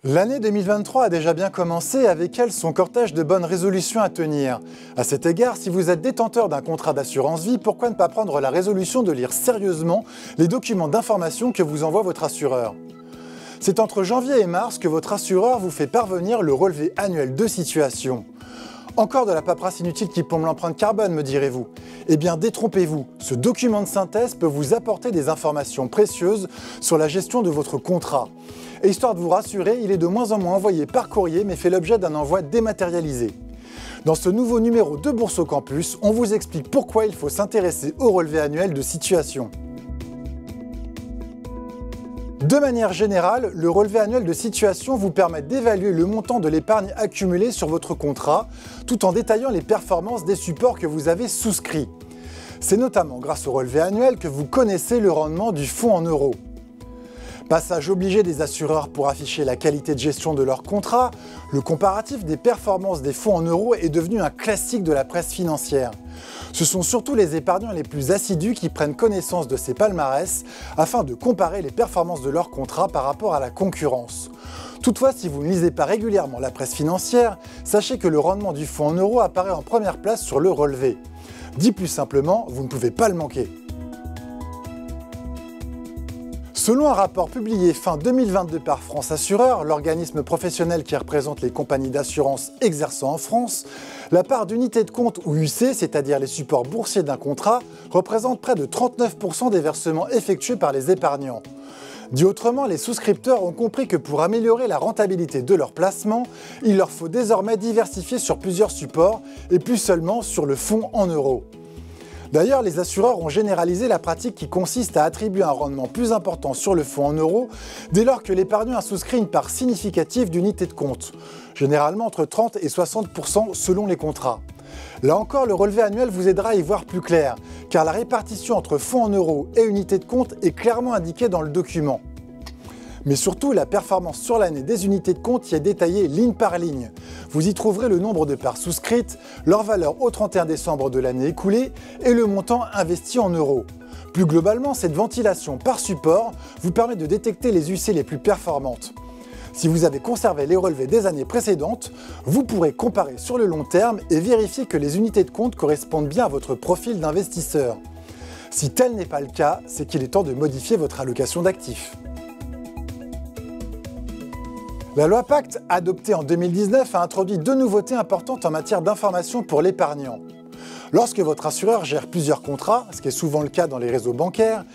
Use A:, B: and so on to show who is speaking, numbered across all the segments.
A: L'année 2023 a déjà bien commencé, avec elle son cortège de bonnes résolutions à tenir. À cet égard, si vous êtes détenteur d'un contrat d'assurance vie, pourquoi ne pas prendre la résolution de lire sérieusement les documents d'information que vous envoie votre assureur? C'est entre janvier et mars que votre assureur vous fait parvenir le relevé annuel de situation. Encore de la paperasse inutile qui plombe l'empreinte carbone, me direz-vous? Eh bien, détrompez-vous, ce document de synthèse peut vous apporter des informations précieuses sur la gestion de votre contrat. Et histoire de vous rassurer, il est de moins en moins envoyé par courrier, mais fait l'objet d'un envoi dématérialisé. Dans ce nouveau numéro de Bourse au Campus, on vous explique pourquoi il faut s'intéresser au relevé annuel de situation. De manière générale, le relevé annuel de situation vous permet d'évaluer le montant de l'épargne accumulée sur votre contrat, tout en détaillant les performances des supports que vous avez souscrits. C'est notamment grâce au relevé annuel que vous connaissez le rendement du fonds en euros. Passage obligé des assureurs pour afficher la qualité de gestion de leur contrat, le comparatif des performances des fonds en euros est devenu un classique de la presse financière. Ce sont surtout les épargnants les plus assidus qui prennent connaissance de ces palmarès afin de comparer les performances de leur contrat par rapport à la concurrence. Toutefois, si vous ne lisez pas régulièrement la presse financière, sachez que le rendement du fonds en euros apparaît en première place sur le relevé. Dit plus simplement, vous ne pouvez pas le manquer. Selon un rapport publié fin 2022 par France Assureur, l'organisme professionnel qui représente les compagnies d'assurance exerçant en France, la part d'unités de compte ou UC, c'est-à-dire les supports boursiers d'un contrat, représente près de 39% des versements effectués par les épargnants. Dit autrement, les souscripteurs ont compris que pour améliorer la rentabilité de leur placement, il leur faut désormais diversifier sur plusieurs supports et plus seulement sur le fonds en euros. D'ailleurs, les assureurs ont généralisé la pratique qui consiste à attribuer un rendement plus important sur le fonds en euros dès lors que l'épargnant a souscrit une part significative d'unités de compte, généralement entre 30 et 60% selon les contrats. Là encore, le relevé annuel vous aidera à y voir plus clair, car la répartition entre fonds en euros et unités de compte est clairement indiquée dans le document. Mais surtout, la performance sur l'année des unités de compte y est détaillée ligne par ligne. Vous y trouverez le nombre de parts souscrites, leur valeur au 31 décembre de l'année écoulée et le montant investi en euros. Plus globalement, cette ventilation par support vous permet de détecter les UC les plus performantes. Si vous avez conservé les relevés des années précédentes, vous pourrez comparer sur le long terme et vérifier que les unités de compte correspondent bien à votre profil d'investisseur. Si tel n'est pas le cas, c'est qu'il est temps de modifier votre allocation d'actifs. La loi Pacte, adoptée en 2019, a introduit deux nouveautés importantes en matière d'information pour l'épargnant. Lorsque votre assureur gère plusieurs contrats, ce qui est souvent le cas dans les réseaux bancaires,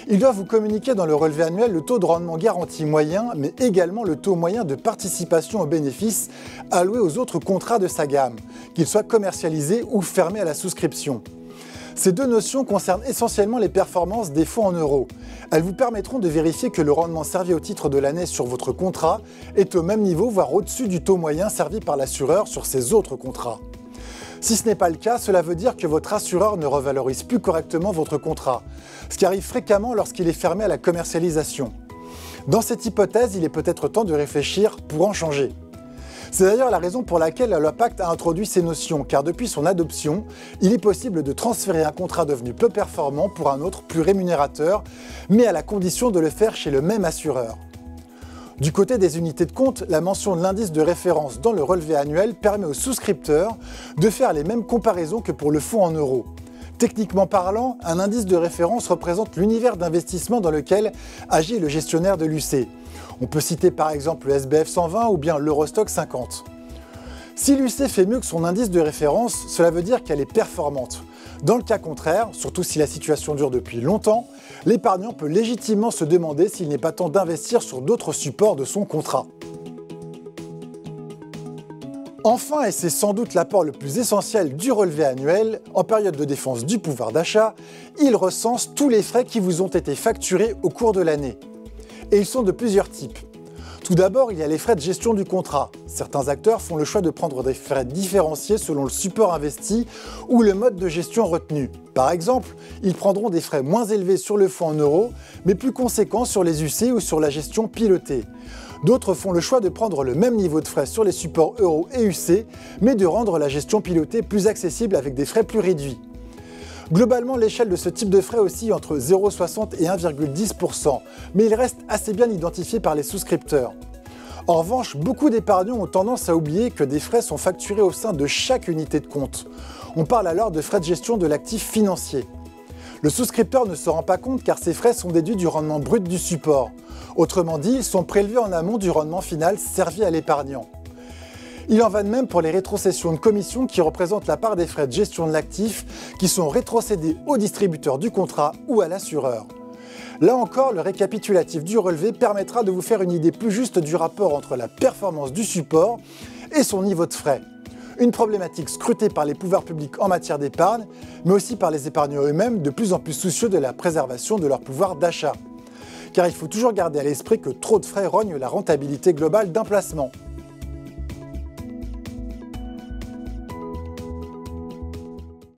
A: il doit vous communiquer dans le relevé annuel le taux de rendement garanti moyen, mais également le taux moyen de participation aux bénéfices alloués aux autres contrats de sa gamme, qu'ils soient commercialisés ou fermés à la souscription. Ces deux notions concernent essentiellement les performances des fonds en euros. Elles vous permettront de vérifier que le rendement servi au titre de l'année sur votre contrat est au même niveau, voire au-dessus du taux moyen servi par l'assureur sur ses autres contrats. Si ce n'est pas le cas, cela veut dire que votre assureur ne revalorise plus correctement votre contrat, ce qui arrive fréquemment lorsqu'il est fermé à la commercialisation. Dans cette hypothèse, il est peut-être temps de réfléchir pour en changer. C'est d'ailleurs la raison pour laquelle la loi Pacte a introduit ces notions, car depuis son adoption, il est possible de transférer un contrat devenu peu performant pour un autre plus rémunérateur, mais à la condition de le faire chez le même assureur. Du côté des unités de compte, la mention de l'indice de référence dans le relevé annuel permet aux souscripteurs de faire les mêmes comparaisons que pour le fonds en euros. Techniquement parlant, un indice de référence représente l'univers d'investissement dans lequel agit le gestionnaire de l'UC. On peut citer par exemple le SBF 120 ou bien l'Eurostoxx 50. Si l'UC fait mieux que son indice de référence, cela veut dire qu'elle est performante. Dans le cas contraire, surtout si la situation dure depuis longtemps, l'épargnant peut légitimement se demander s'il n'est pas temps d'investir sur d'autres supports de son contrat. Enfin, et c'est sans doute l'apport le plus essentiel du relevé annuel, en période de défense du pouvoir d'achat, il recense tous les frais qui vous ont été facturés au cours de l'année. Et ils sont de plusieurs types. Tout d'abord, il y a les frais de gestion du contrat. Certains acteurs font le choix de prendre des frais différenciés selon le support investi ou le mode de gestion retenu. Par exemple, ils prendront des frais moins élevés sur le fonds en euros, mais plus conséquents sur les UC ou sur la gestion pilotée. D'autres font le choix de prendre le même niveau de frais sur les supports euros et UC, mais de rendre la gestion pilotée plus accessible avec des frais plus réduits. Globalement, l'échelle de ce type de frais oscille entre 0,60 et 1,10%, mais il reste assez bien identifié par les souscripteurs. En revanche, beaucoup d'épargnants ont tendance à oublier que des frais sont facturés au sein de chaque unité de compte. On parle alors de frais de gestion de l'actif financier. Le souscripteur ne se rend pas compte car ces frais sont déduits du rendement brut du support. Autrement dit, ils sont prélevés en amont du rendement final servi à l'épargnant. Il en va de même pour les rétrocessions de commission qui représentent la part des frais de gestion de l'actif qui sont rétrocédés au distributeur du contrat ou à l'assureur. Là encore, le récapitulatif du relevé permettra de vous faire une idée plus juste du rapport entre la performance du support et son niveau de frais. Une problématique scrutée par les pouvoirs publics en matière d'épargne, mais aussi par les épargnants eux-mêmes de plus en plus soucieux de la préservation de leur pouvoir d'achat. Car il faut toujours garder à l'esprit que trop de frais rognent la rentabilité globale d'un placement.